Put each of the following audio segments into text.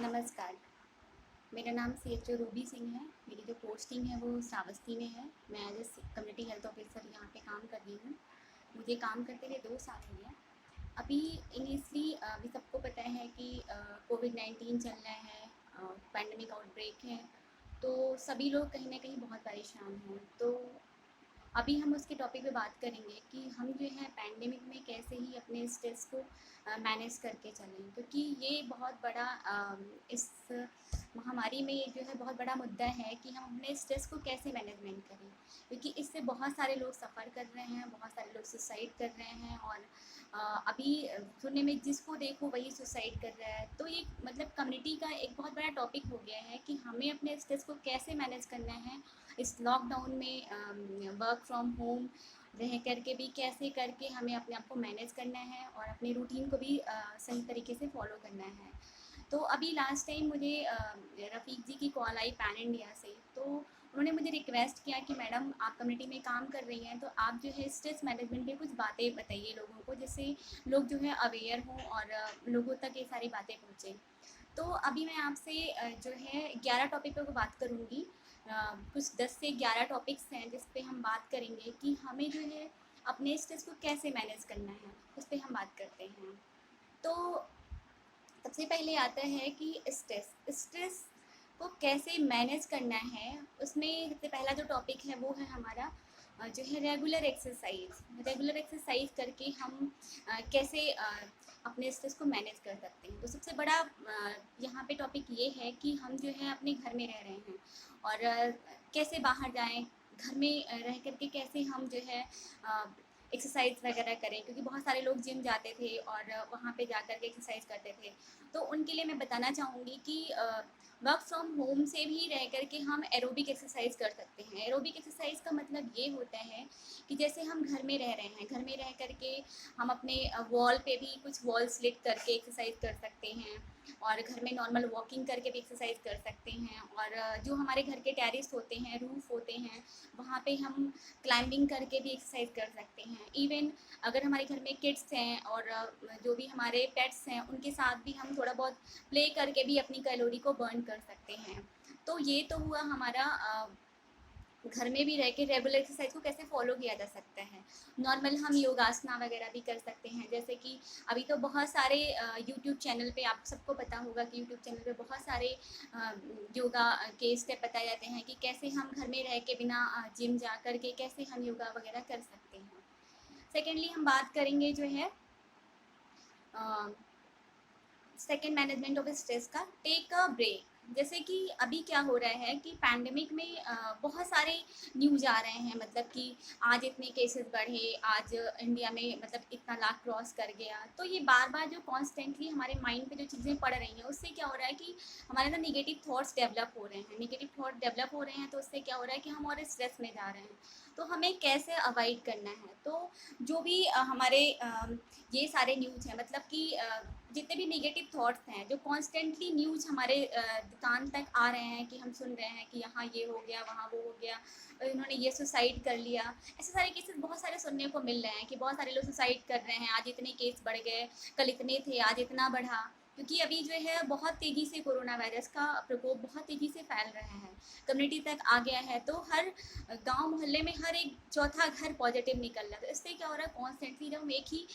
नमस्कार। मेरा नाम CHO रूबी सिंह है। मेरी जो पोस्टिंग है वो श्रावस्ती में है। मैं as a community health officer यहाँ पे काम कर रही हूँ। मुझे काम करते हुए 2 साल हो गया। अभी इनिशियली अभी सबको पता है कि कोविड-19 चल रहा है, पैंडेमिक आउटब्रेक है, तो सभी लोग कहीं न कहीं बहुत परेशान हैं। तो अभी हम उसके टॉपिक पे बात करेंगे कि हम जो है पैंडेमिक में कैसे ही अपने स्ट्रेस को मैनेज करके चलें, क्योंकि ये बहुत बड़ा इस महामारी में ये जो है बहुत बड़ा मुद्दा है कि हम अपने स्ट्रेस को कैसे मैनेजमेंट करें, क्योंकि इससे बहुत सारे लोग सफ़र कर रहे हैं, बहुत सारे लोग सुसाइड कर रहे हैं और अभी सुनने में जिसको देखो वही सुसाइड कर रहा है। तो ये मतलब कम्युनिटी का एक बहुत बड़ा टॉपिक हो गया है कि हमें अपने स्ट्रेस को कैसे मैनेज करना है इस लॉकडाउन में, वर्क फ्रॉम होम रह करके भी कैसे करके हमें अपने आप को मैनेज करना है और अपनी रूटीन को भी सही तरीके से फॉलो करना है। तो अभी लास्ट टाइम मुझे रफ़ीक जी की कॉल आई पैन इंडिया से, तो उन्होंने मुझे रिक्वेस्ट किया कि मैडम आप कम्युनिटी में काम कर रही हैं, तो आप जो है स्ट्रेस मैनेजमेंट पे कुछ बातें बताइए लोगों को, जिससे लोग जो है अवेयर हों और लोगों तक ये सारी बातें पहुँचें। तो अभी मैं आपसे जो है 11 टॉपिक पे बात करूँगी। कुछ 10 से 11 टॉपिक्स हैं जिस पे हम बात करेंगे कि हमें जो है अपने स्ट्रेस को कैसे मैनेज करना है, उस पे हम बात करते हैं। तो सबसे पहले आता है कि स्ट्रेस स्ट्रेस को कैसे मैनेज करना है। उसमें सबसे पहला जो टॉपिक है वो है हमारा जो है रेगुलर एक्सरसाइज करके हम कैसे अपने स्ट्रेस को मैनेज कर सकते हैं। तो सबसे बड़ा यहाँ पे टॉपिक ये है कि हम जो है अपने घर में रह रहे हैं और कैसे बाहर जाएं, घर में रह करके कैसे हम जो है एक्सरसाइज वगैरह करें, क्योंकि बहुत सारे लोग जिम जाते थे और वहाँ पे जा कर के एक्सरसाइज करते थे। तो उनके लिए मैं बताना चाहूँगी कि वर्क फ्रॉम होम से भी रह कर के हम एरोबिक एक्सरसाइज कर सकते हैं। एरोबिक एक्सरसाइज का मतलब ये होता है कि जैसे हम घर में रह रहे हैं, घर में रह कर के हम अपने वॉल पे भी कुछ वॉल स्लिट करके एक्सरसाइज कर सकते हैं और घर में नॉर्मल वॉकिंग करके भी एक्सरसाइज कर सकते हैं और जो हमारे घर के टेरेस होते हैं, रूफ होते हैं, वहाँ पे हम क्लाइंबिंग करके भी एक्सरसाइज कर सकते हैं। इवन अगर हमारे घर में किड्स हैं और जो भी हमारे पेट्स हैं उनके साथ भी हम थोड़ा बहुत प्ले करके भी अपनी कैलोरी को बर्न कर सकते हैं। तो ये तो हुआ हमारा घर में भी रह के रेगुलर एक्सरसाइज को कैसे फॉलो किया जा सकता है। नॉर्मल हम योगासना वगैरह भी कर सकते हैं, जैसे कि अभी तो बहुत सारे यूट्यूब चैनल पे आप सबको पता होगा कि यूट्यूब चैनल पे बहुत सारे योगा के स्टेप बताए जाते हैं कि कैसे हम घर में रह के बिना जिम जा कर के कैसे हम योगा वगैरह कर सकते हैं। सेकेंडली हम बात करेंगे जो है सेकेंड मैनेजमेंट ऑफ स्ट्रेस का, टेक अ ब्रेक। जैसे कि अभी क्या हो रहा है कि पैंडेमिक में बहुत सारे न्यूज़ आ रहे हैं, मतलब कि आज इतने केसेस बढ़े, आज इंडिया में मतलब इतना लाख क्रॉस कर गया। तो ये बार बार जो कॉन्स्टेंटली हमारे माइंड पे जो चीज़ें पड़ रही हैं, उससे क्या हो रहा है कि हमारे अंदर निगेटिव थॉट्स डेवलप हो रहे हैं। निगेटिव थॉट डेवलप हो रहे हैं तो उससे क्या हो रहा है कि हम और स्ट्रेस में जा रहे हैं। तो हमें कैसे अवॉइड करना है, तो जो भी हमारे ये सारे न्यूज़ हैं, मतलब कि जितने भी नेगेटिव थॉट्स हैं जो कॉन्स्टेंटली न्यूज़ हमारे कान तक आ रहे हैं कि हम सुन रहे हैं कि यहाँ ये हो गया, वहाँ वो हो गया, इन्होंने ये सुसाइड कर लिया, ऐसे सारे केसेस बहुत सारे सुनने को मिल रहे हैं कि बहुत सारे लोग सुसाइड कर रहे हैं, आज इतने केस बढ़ गए, कल इतने थे, आज इतना बढ़ा। क्योंकि अभी जो है बहुत तेज़ी से कोरोना वायरस का प्रकोप बहुत तेज़ी से फैल रहा है, कम्युनिटी तक आ गया है। तो हर गांव मोहल्ले में हर एक चौथा घर पॉजिटिव निकल रहा है। तो इससे क्या हो रहा है, कॉन्स्टेंटली जब हम एक ही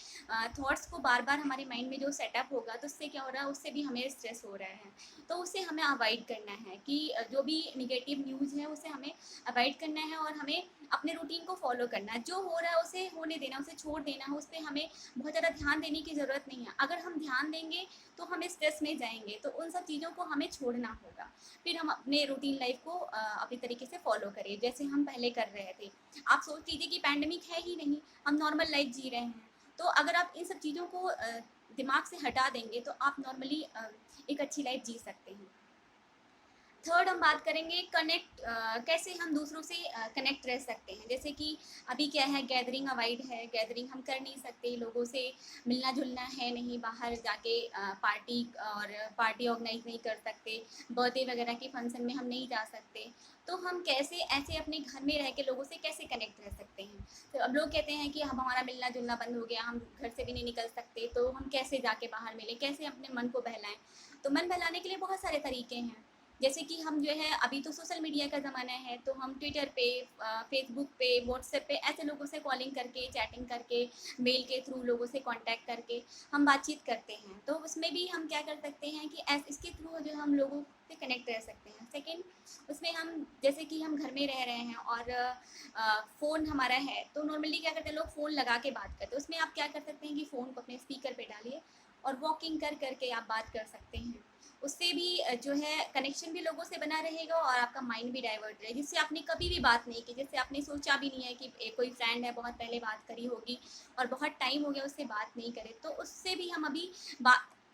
थॉट्स को बार बार हमारे माइंड में जो सेटअप होगा, तो उससे क्या हो रहा है, उससे भी हमें स्ट्रेस हो रहा है। तो उसे हमें अवॉइड करना है कि जो भी निगेटिव न्यूज़ है उसे हमें अवॉइड करना है और हमें अपने रूटीन को फॉलो करना है। जो हो रहा है उसे होने देना, उसे छोड़ देना है, उस पर हमें बहुत ज़्यादा ध्यान देने की ज़रूरत नहीं है। अगर हम ध्यान देंगे तो हम स्ट्रेस में जाएंगे, तो उन सब चीज़ों को हमें छोड़ना होगा। फिर हम अपने रूटीन लाइफ को अपनी तरीके से फॉलो करें जैसे हम पहले कर रहे थे। आप सोच लीजिए कि पैंडेमिक है ही नहीं, हम नॉर्मल लाइफ जी रहे हैं। तो अगर आप इन सब चीज़ों को दिमाग से हटा देंगे तो आप नॉर्मली एक अच्छी लाइफ जी सकते हैं। थर्ड हम बात करेंगे कनेक्ट, कैसे हम दूसरों से कनेक्ट रह सकते हैं। जैसे कि अभी क्या है, गैदरिंग अवॉइड है, गैदरिंग हम कर नहीं सकते, लोगों से मिलना जुलना है नहीं, बाहर जाके पार्टी ऑर्गेनाइज नहीं कर सकते, बर्थडे वगैरह के फंक्शन में हम नहीं जा सकते। तो हम कैसे ऐसे अपने घर में रह के लोगों से कैसे कनेक्ट रह सकते हैं। तो अब लोग कहते हैं कि हम हमारा मिलना जुलना बंद हो गया, हम घर से भी नहीं निकल सकते, तो हम कैसे जाके बाहर मिलें, कैसे अपने मन को बहलाएं। तो मन बहलाने के लिए बहुत सारे तरीके हैं, जैसे कि हम जो है अभी तो सोशल मीडिया का ज़माना है, तो हम ट्विटर पे, फेसबुक पे, व्हाट्सएप पे ऐसे लोगों से कॉलिंग करके, चैटिंग करके, मेल के थ्रू लोगों से कांटेक्ट करके हम बातचीत करते हैं। तो उसमें भी हम क्या कर सकते हैं कि इसके थ्रू जो हम लोगों से कनेक्ट रह सकते हैं। सेकंड, उसमें हम जैसे कि हम घर में रह रहे हैं और फ़ोन हमारा है, तो नॉर्मली क्या करते हैं लोग, फ़ोन लगा के बात करते हैं। उसमें आप क्या कर सकते हैं कि फ़ोन को अपने स्पीकर पे डालिए और वॉकिंग कर करके आप बात कर सकते हैं। उससे भी जो है कनेक्शन भी लोगों से बना रहेगा और आपका माइंड भी डाइवर्ट रहेगा, जिससे आपने कभी भी बात नहीं की, जिससे आपने सोचा भी नहीं है कि कोई फ्रेंड है, बहुत पहले बात करी होगी और बहुत टाइम हो गया उससे बात नहीं करे, तो उससे भी हम अभी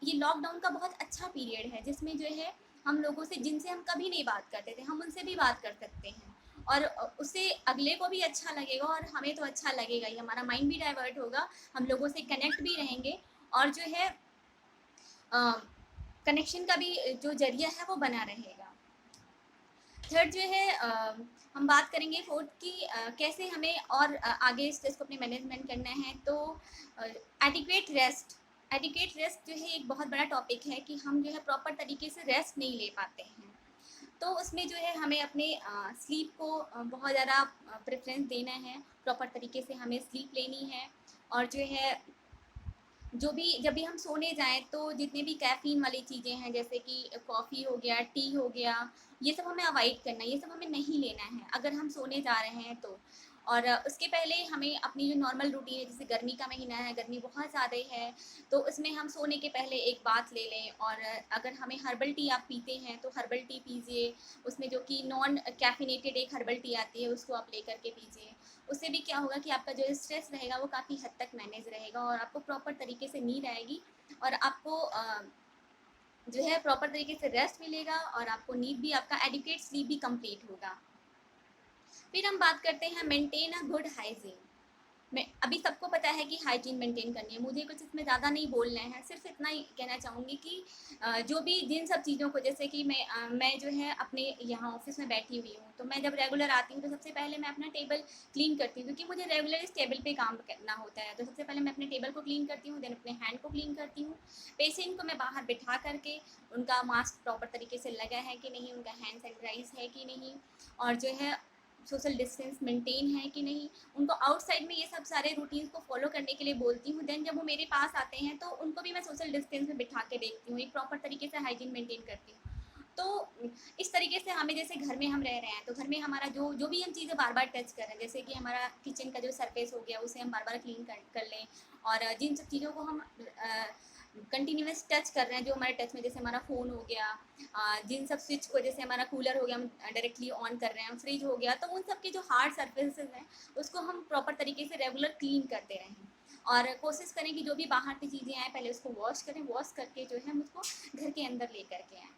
ये लॉकडाउन का बहुत अच्छा पीरियड है, जिसमें जो है हम लोगों से, जिनसे हम कभी नहीं बात करते थे, हम उनसे भी बात कर सकते हैं और उससे अगले को भी अच्छा लगेगा और हमें तो अच्छा लगेगा ही, हमारा माइंड भी डाइवर्ट होगा, हम लोगों से कनेक्ट भी रहेंगे और जो है कनेक्शन का भी जो ज़रिया है वो बना रहेगा। थर्ड जो है हम बात करेंगे फोर्थ की कैसे हमें और आगे स्ट्रेस को अपने मैनेजमेंट करना है, तो एडिक्वेट रेस्ट जो है एक बहुत बड़ा टॉपिक है कि हम जो है प्रॉपर तरीके से रेस्ट नहीं ले पाते हैं। तो उसमें जो है हमें अपने स्लीप को बहुत ज़्यादा प्रेफरेंस देना है, प्रॉपर तरीके से हमें स्लीप लेनी है और जो है जो भी जब भी हम सोने जाएँ तो जितने भी कैफ़ीन वाली चीज़ें हैं, जैसे कि कॉफ़ी हो गया, टी हो गया, ये सब हमें अवॉइड करना है, ये सब हमें नहीं लेना है अगर हम सोने जा रहे हैं तो। और उसके पहले हमें अपनी जो नॉर्मल रूटीन है, जैसे गर्मी का महीना है, गर्मी बहुत ज़्यादा है, तो उसमें हम सोने के पहले एक बाथ ले लें और अगर हमें हर्बल टी आप पीते हैं तो हर्बल टी पीजिए, उसमें जो कि नॉन कैफ़ीनेटेड एक हर्बल टी आती है उसको आप ले कर के पीजिए। उससे भी क्या होगा कि आपका जो स्ट्रेस रहेगा वो काफ़ी हद तक मैनेज रहेगा और आपको प्रॉपर तरीके से नींद आएगी और आपको जो है प्रॉपर तरीके से रेस्ट मिलेगा और आपको नींद भी, आपका एडिक्वेट स्लीप भी कंप्लीट होगा। फिर हम बात करते हैं मेंटेन अ गुड हाइजीन। मैं अभी सबको पता है कि हाइजीन मेंटेन करनी है, मुझे कुछ इसमें ज़्यादा नहीं बोलना है, सिर्फ इतना ही कहना चाहूँगी कि जो भी जिन सब चीज़ों को, जैसे कि मैं जो है अपने यहाँ ऑफिस में बैठी हुई हूँ, तो मैं जब रेगुलर आती हूँ तो सबसे पहले मैं अपना टेबल क्लीन करती हूँ, क्योंकि मुझे रेगुलर इस टेबल पे काम करना होता है। तो सबसे पहले मैं अपने टेबल को क्लीन करती हूँ, देन अपने हैंड को क्लीन करती हूँ। पेशेंट को मैं बाहर बिठा करके उनका मास्क प्रॉपर तरीके से लगा है कि नहीं, उनका हैंड सैनिटाइज है कि नहीं, और जो है सोशल डिस्टेंस मेंटेन है कि नहीं, उनको आउटसाइड में ये सब सारे रूटीन्स को फॉलो करने के लिए बोलती हूँ। देन जब वो मेरे पास आते हैं तो उनको भी मैं सोशल डिस्टेंस में बिठा के देखती हूँ, एक प्रॉपर तरीके से हाइजीन मेंटेन करती हूँ। तो इस तरीके से हमें, जैसे घर में हम रह रहे हैं तो घर में हमारा जो भी हम चीज़ें बार बार टच कर रहे हैं, जैसे कि हमारा किचन का जो सरफेस हो गया उसे हम बार बार क्लीन कर लें, और जिन सब चीज़ों को हम कंटिन्यूस टच कर रहे हैं, जो हमारे टच में, जैसे हमारा फ़ोन हो गया, जिन सब स्विच को, जैसे हमारा कूलर हो गया हम डायरेक्टली ऑन कर रहे हैं, फ्रिज हो गया, तो उन सब के जो हार्ड सर्फेसेस हैं उसको हम प्रॉपर तरीके से रेगुलर क्लीन करते रहें और कोशिश करें कि जो भी बाहर की चीज़ें आएँ पहले उसको वॉश करें, वॉश करके जो है हम उसको घर के अंदर ले करके आएँ।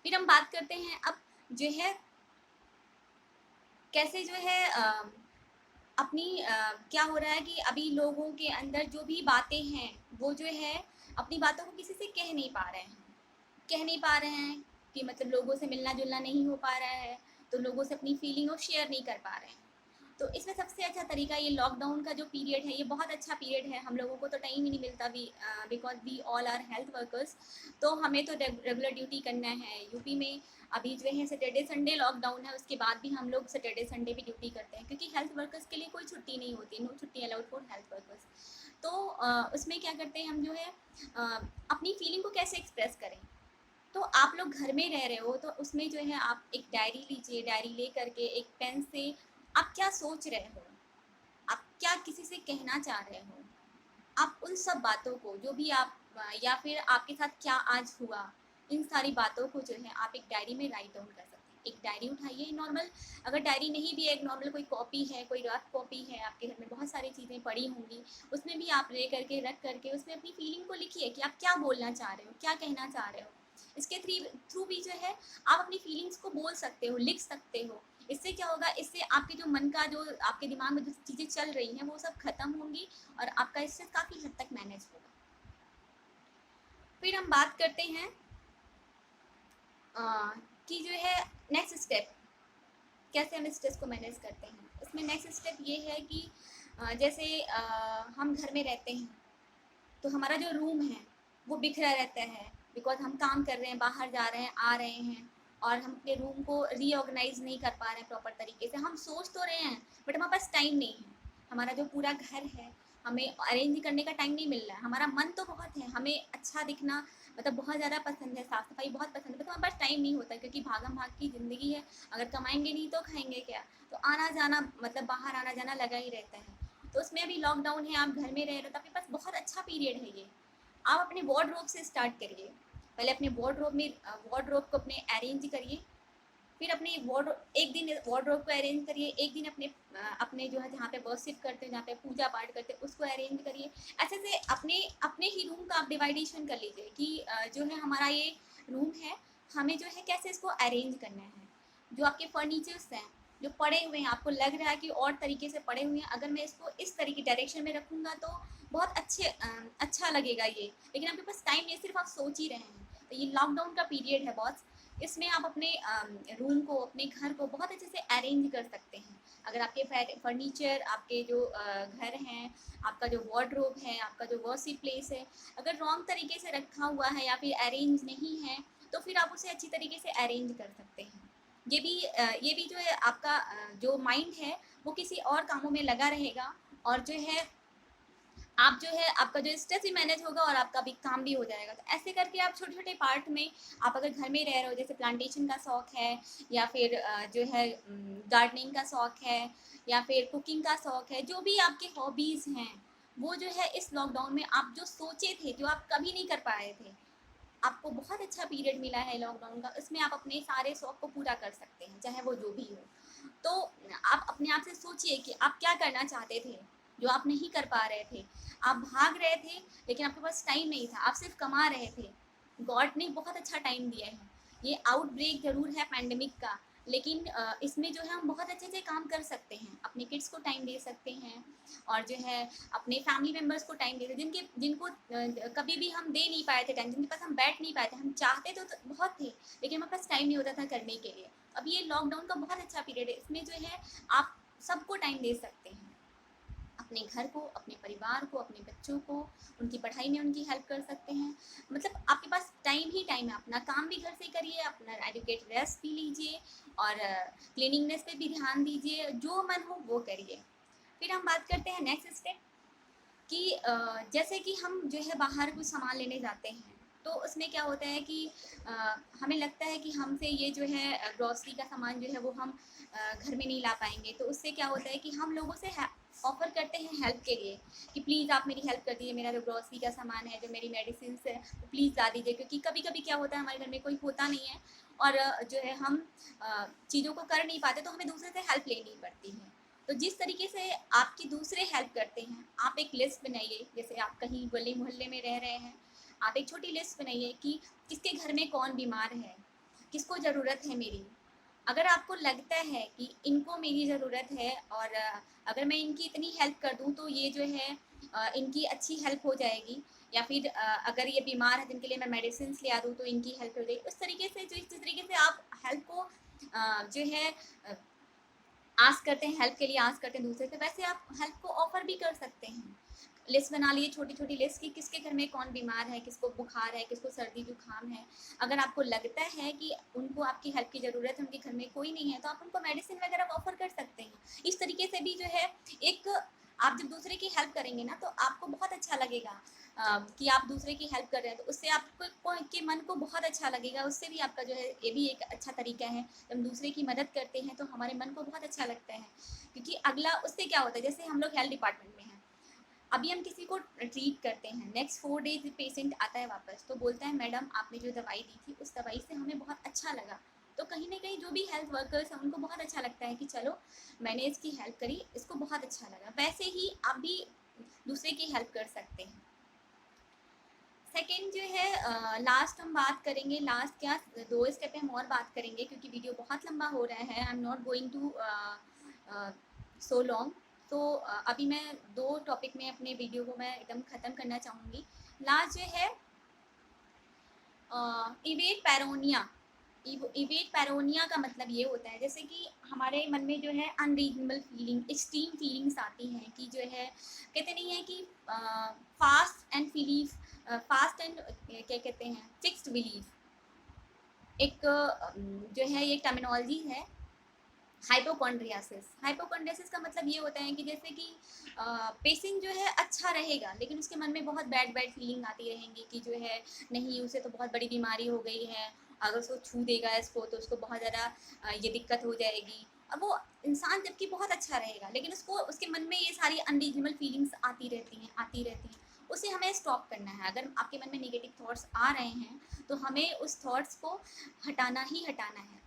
फिर हम बात करते हैं अब जो है कैसे जो है अपनी क्या हो रहा है कि अभी लोगों के अंदर जो भी बातें हैं वो जो है अपनी बातों को किसी से कह नहीं पा रहे हैं कि मतलब लोगों से मिलना जुलना नहीं हो पा रहा है, तो लोगों से अपनी फीलिंग को शेयर नहीं कर पा रहे हैं। तो इसमें सबसे अच्छा तरीका, ये लॉकडाउन का जो पीरियड है ये बहुत अच्छा पीरियड है, हम लोगों को तो टाइम ही नहीं मिलता, because we all are health workers, तो हमें तो रेगुलर ड्यूटी करना है। यूपी में अभी जो है सैटरडे संडे लॉकडाउन है, उसके बाद भी हम लोग सैटरडे संडे भी ड्यूटी करते हैं, क्योंकि हेल्थ वर्कर्स के लिए कोई छुट्टी नहीं होती, नो छुट्टी अलाउड फॉर हेल्थ वर्कर्स। तो उसमें क्या करते हैं हम जो है अपनी फीलिंग को कैसे एक्सप्रेस करें। तो आप लोग घर में रह रहे हो तो उसमें जो है आप एक डायरी लीजिए, डायरी ले करके एक पेन से आप क्या सोच रहे हो, आप क्या किसी से कहना चाह रहे हो, आप उन सब बातों को, जो भी आप या फिर आपके साथ क्या आज हुआ, इन सारी बातों को जो है आप एक डायरी में राइट डाउन कर सकते हैं। एक डायरी उठाइए नॉर्मल, अगर डायरी नहीं भी है, एक नॉर्मल कोई कॉपी है, कोई रफ कॉपी है, आपके घर में बहुत सारी चीज़ें पड़ी होंगी, उसमें भी आप ले करके रख करके उसमें अपनी फीलिंग को लिखिए कि आप क्या बोलना चाह रहे हो, क्या कहना चाह रहे हो। इसके थ्रू भी जो है आप अपनी फीलिंग्स को बोल सकते हो, लिख सकते हो। इससे क्या होगा, इससे आपके जो मन का, जो आपके दिमाग में जो चीज़ें चल रही हैं वो सब खत्म होंगी और आपका स्ट्रेस काफ़ी हद तक मैनेज होगा। फिर हम बात करते हैं कि जो है नेक्स्ट स्टेप कैसे हम स्ट्रेस को मैनेज करते हैं। इसमें नेक्स्ट स्टेप ये है कि जैसे हम घर में रहते हैं तो हमारा जो रूम है वो बिखरा रहता है, बिकॉज हम काम कर रहे हैं, बाहर जा रहे हैं, आ रहे हैं, और हम अपने रूम को रीऑर्गेनाइज नहीं कर पा रहे हैं प्रॉपर तरीके से। हम सोच तो रहे हैं बट हमारे पास टाइम नहीं है। हमारा जो पूरा घर है हमें अरेंज करने का टाइम नहीं मिल रहा है। हमारा मन तो बहुत है, हमें अच्छा दिखना मतलब बहुत ज़्यादा पसंद है, साफ़ सफाई बहुत पसंद है, बट हमारे पास टाइम नहीं होता क्योंकि भागम भाग की ज़िंदगी है। अगर कमाएंगे नहीं तो खाएंगे क्या? तो आना जाना मतलब बाहर आना जाना लगा ही रहता है। तो उसमें अभी लॉकडाउन है, आप घर में रह रहे हो, तो आपके पास बहुत अच्छा पीरियड है ये। आप अपने वार्डरोब से स्टार्ट करिए। पहले अपने वार्डरोब को अपने अरेंज करिए। फिर अपने वार्डरोब एक दिन वार्डरोब को अरेंज करिए, एक दिन अपने जो है जहाँ पे वर्शिप करते हैं, जहाँ पे पूजा पाठ करते हैं, उसको अरेंज करिए। ऐसे से अपने अपने ही रूम का आप डिवाइडेशन कर लीजिए कि जो है हमारा ये रूम है, हमें जो है कैसे इसको अरेंज करना है। जो आपके फर्नीचर्स हैं जो पड़े हुए हैं, आपको लग रहा है कि और तरीके से पड़े हुए हैं, अगर मैं इसको इस तरीके डायरेक्शन में रखूँगा तो बहुत अच्छा लगेगा ये, लेकिन आपके पास टाइम नहीं, सिर्फ आप सोच ही रहे हैं। तो ये लॉकडाउन का पीरियड है बॉस, इसमें आप अपने रूम को, अपने घर को बहुत अच्छे से अरेंज कर सकते हैं। अगर आपके फर्नीचर, आपके जो घर हैं, आपका जो वार्डरोब है, आपका जो वर्शिप प्लेस है, अगर रॉन्ग तरीके से रखा हुआ है या फिर अरेंज नहीं है, तो फिर आप उसे अच्छी तरीके से अरेंज कर सकते हैं। ये भी जो है आपका जो माइंड है वो किसी और कामों में लगा रहेगा, और जो है आप जो है आपका जो स्ट्रेस भी मैनेज होगा और आपका भी काम भी हो जाएगा। तो ऐसे करके आप छोटे छोटे पार्ट में, आप अगर घर में रह रहे हो, जैसे प्लांटेशन का शौक है, या फिर जो है गार्डनिंग का शौक है, या फिर कुकिंग का शौक है, जो भी आपके हॉबीज़ हैं, वो जो है इस लॉकडाउन में आप जो सोचे थे, जो आप कभी नहीं कर पाए थे, आपको बहुत अच्छा पीरियड मिला है लॉकडाउन का, इसमें आप अपने सारे शौक को पूरा कर सकते हैं, चाहे वो जो भी हो। तो आप अपने आप से सोचिए कि आप क्या करना चाहते थे जो आप नहीं कर पा रहे थे। आप भाग रहे थे लेकिन आपके पास टाइम नहीं था, आप सिर्फ कमा रहे थे। गॉड ने बहुत अच्छा टाइम दिया है। ये आउटब्रेक ज़रूर है पैंडमिक का, लेकिन इसमें जो है हम बहुत अच्छे से काम कर सकते हैं, अपने किड्स को टाइम दे सकते हैं, और जो है अपने फैमिली मेम्बर्स को टाइम दे सकते हैं, जिनको कभी भी हम दे नहीं पाए थे टाइम, जिनके पास हम बैठ नहीं पाए थे। हम चाहते तो बहुत थे लेकिन हमारे पास टाइम नहीं होता था करने के लिए। अब ये लॉकडाउन का बहुत अच्छा पीरियड है, इसमें जो है आप सबको टाइम दे सकते हैं, अपने घर को, अपने परिवार को, अपने बच्चों को, उनकी पढ़ाई में उनकी हेल्प कर सकते हैं। मतलब आपके पास टाइम ही टाइम है। अपना काम भी घर से करिए, अपना एडुकेट रेस्ट भी लीजिए, और क्लीनिंगनेस पे भी ध्यान दीजिए, जो मन हो वो करिए। फिर हम बात करते हैं नेक्स्ट स्टेप कि जैसे कि हम जो है बाहर कुछ सामान लेने जाते हैं, तो उसमें क्या होता है कि हमें लगता है कि हमसे ये जो है ग्रॉसरी का सामान जो है वो हम घर में नहीं ला पाएंगे। तो उससे क्या होता है कि हम लोगों से ऑफ़र करते हैं हेल्प के लिए कि प्लीज़ आप मेरी हेल्प कर दीजिए, मेरा जो ग्रॉसरी का सामान है, जो मेरी मेडिसिन है, वो प्लीज़ ला दीजिए। क्योंकि कभी कभी क्या होता है, हमारे घर में कोई होता नहीं है, और जो है हम चीज़ों को कर नहीं पाते, तो हमें दूसरे से हेल्प लेनी पड़ती है। तो जिस तरीके से आपकी दूसरे हेल्प करते हैं, आप एक लिस्ट बनाइए। जैसे आप कहीं गली मोहल्ले में रह रहे हैं, आप एक छोटी लिस्ट बनाइए कि किसके घर में कौन बीमार है, किसको ज़रूरत है मेरी। अगर आपको लगता है कि इनको मेरी ज़रूरत है, और अगर मैं इनकी इतनी हेल्प कर दूँ तो ये जो है इनकी अच्छी हेल्प हो जाएगी, या फिर अगर ये बीमार है जिनके लिए मैं मेडिसिन ले आ दूँ तो इनकी हेल्प हो जाएगी। उस तरीके से जिस तरीके से आप हेल्प को जो है आस्क करते हैं, हेल्प के लिए आस्क करते हैं दूसरे से, वैसे आप हेल्प को ऑफ़र भी कर सकते हैं। लिस्ट बना लिए, छोटी छोटी लिस्ट की किसके घर में कौन बीमार है, किसको बुखार है, किसको सर्दी जुकाम है। अगर आपको लगता है कि उनको आपकी हेल्प की ज़रूरत है, उनके घर में कोई नहीं है, तो आप उनको मेडिसिन वगैरह ऑफ़र कर सकते हैं। इस तरीके से भी जो है एक, आप जब दूसरे की हेल्प करेंगे ना तो आपको बहुत अच्छा लगेगा कि आप दूसरे की हेल्प कर रहे हैं, तो उससे आपको के मन को बहुत अच्छा लगेगा। उससे भी आपका जो है ये भी एक अच्छा तरीका है। जब हम दूसरे की मदद करते हैं तो हमारे मन को बहुत अच्छा लगता है, क्योंकि अगला उससे क्या होता है, जैसे हम लोग हेल्थ डिपार्टमेंट में हैं, अभी हम किसी को ट्रीट करते हैं, नेक्स्ट 4 डेज पेशेंट आता है वापस, तो बोलता है मैडम आपने जो दवाई दी थी उस दवाई से हमें बहुत अच्छा लगा। तो कहीं ना कहीं जो भी हेल्थ वर्कर्स हैं उनको बहुत अच्छा लगता है कि चलो मैंने इसकी हेल्प करी, इसको बहुत अच्छा लगा। वैसे ही आप भी दूसरे की हेल्प कर सकते हैं। सेकेंड जो है लास्ट हम बात करेंगे, लास्ट क्या 2 स्टेप पे हम और बात करेंगे क्योंकि वीडियो बहुत लंबा हो रहा है। I am not going to so long. तो अभी मैं 2 टॉपिक में अपने वीडियो को मैं एकदम ख़त्म करना चाहूँगी। लास्ट जो है इवेट पैरोनिया। इवेट पैरोनिया का मतलब ये होता है जैसे कि हमारे मन में जो है अनरीजनेबल फीलिंग, एक्सट्रीम फीलिंग्स आती हैं कि जो है कहते नहीं है कि फास्ट एंड फास्ट एंड क्या कहते हैं फिक्स्ड बिलीफ, एक जो है ये टर्मिनोलॉजी है हाइपोकॉन्ड्रियासिस। हाइपोकॉन्ड्रियासिस का मतलब ये होता है कि जैसे कि पेशेंट जो है अच्छा रहेगा लेकिन उसके मन में बहुत बैड बैड फीलिंग आती रहेंगी कि जो है नहीं उसे तो बहुत बड़ी बीमारी हो गई है, अगर उसको छू देगा इसको तो उसको बहुत ज़्यादा ये दिक्कत हो जाएगी। अब वो इंसान जबकि बहुत अच्छा रहेगा लेकिन उसको उसके मन में ये सारी अनरीजनेबल फीलिंग्स आती रहती हैं। उसे हमें स्टॉप करना है। अगर आपके मन में नेगेटिव थॉट्स आ रहे हैं तो हमें उस थॉट्स को हटाना है।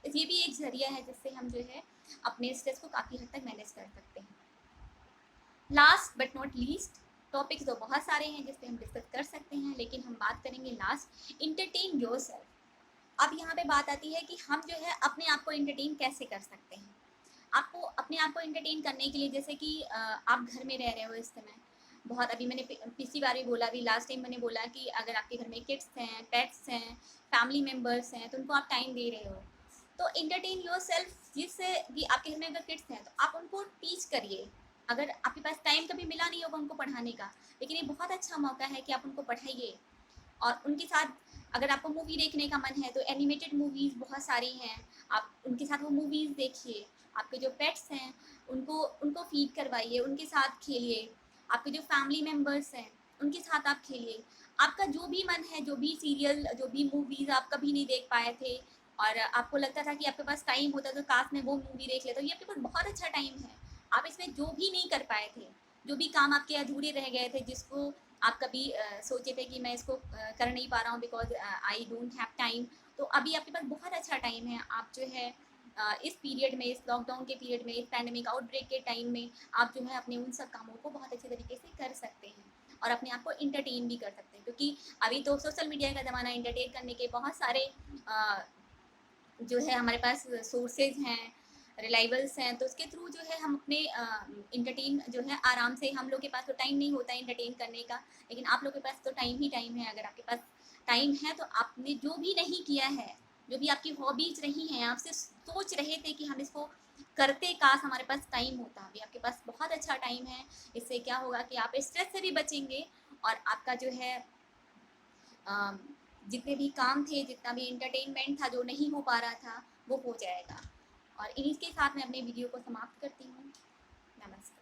ये भी एक ज़रिया है जिससे हम जो है अपने स्ट्रेस को काफ़ी हद तक मैनेज कर सकते हैं। Last but not least, topics तो बहुत सारे हैं जिस पे हम डिस्कस कर सकते हैं लेकिन हम बात करेंगे लास्ट, इंटरटेन योरसेल्फ। अब यहाँ पे बात आती है कि हम जो है अपने आप को इंटरटेन कैसे कर सकते हैं। आपको अपने आप को इंटरटेन करने के लिए जैसे कि आप घर में रह रहे हो इस समय, बहुत अभी मैंने पिछली बार भी बोला, अभी लास्ट टाइम मैंने बोला कि अगर आपके घर में किड्स हैं, पेट्स हैं, फैमिली मेम्बर्स हैं तो उनको आप टाइम दे रहे हो तो इंटरटेन योर सेल्फ। जिससे कि आपके घर में अगर किड्स हैं तो आप उनको टीच करिए। अगर आपके पास टाइम कभी मिला नहीं होगा उनको पढ़ाने का, लेकिन ये बहुत अच्छा मौका है कि आप उनको पढ़ाइए। और उनके साथ अगर आपको मूवी देखने का मन है तो एनिमेटेड मूवीज़ बहुत सारी हैं, आप उनके साथ वो मूवीज़ देखिए। आपके जो पेट्स हैं उनको उनको फीड करवाइए, उनके साथ खेलिए। आपके जो फैमिली मेम्बर्स हैं उनके साथ आप खेलिए। आपका जो भी मन है, जो भी सीरियल, जो भी मूवीज़ आप कभी नहीं देख पाए थे और आपको लगता था कि आपके पास टाइम होता तो काश मैं वो मूवी देख लेता, तो ये आपके पास बहुत अच्छा टाइम है। आप इसमें जो भी नहीं कर पाए थे, जो भी काम आपके अधूरे रह गए थे, जिसको आप कभी सोचे थे कि मैं इसको कर नहीं पा रहा हूँ because I don't have time, तो अभी आपके पास बहुत अच्छा टाइम है। आप जो है इस पीरियड में, इस लॉकडाउन के पीरियड में, इस पैंडेमिक आउटब्रेक के टाइम में आप जो है अपने उन सब कामों को बहुत अच्छे तरीके से कर सकते हैं और अपने आप को इंटरटेन भी कर सकते हैं। क्योंकि अभी तो सोशल मीडिया का ज़माना, इंटरटेन करने के बहुत सारे जो है हमारे पास सोर्सेज हैं, रिलायबल्स हैं, तो उसके थ्रू जो है हम अपने इंटरटेन जो है आराम से, हम लोग के पास तो टाइम नहीं होता है इंटरटेन करने का, लेकिन आप लोग के पास तो टाइम ही टाइम है। अगर आपके पास टाइम है तो आपने जो भी नहीं किया है, जो भी आपकी हॉबीज रही हैं, आपसे सोच रहे थे कि हम इसको करते, काश हमारे पास टाइम होता, अभी आपके पास बहुत अच्छा टाइम है। इससे क्या होगा कि आप स्ट्रेस से भी बचेंगे और आपका जो है जितने भी काम थे, जितना भी इंटरटेनमेंट था जो नहीं हो पा रहा था, वो हो जाएगा। और इन्हीं के साथ मैं अपने वीडियो को समाप्त करती हूँ। नमस्कार।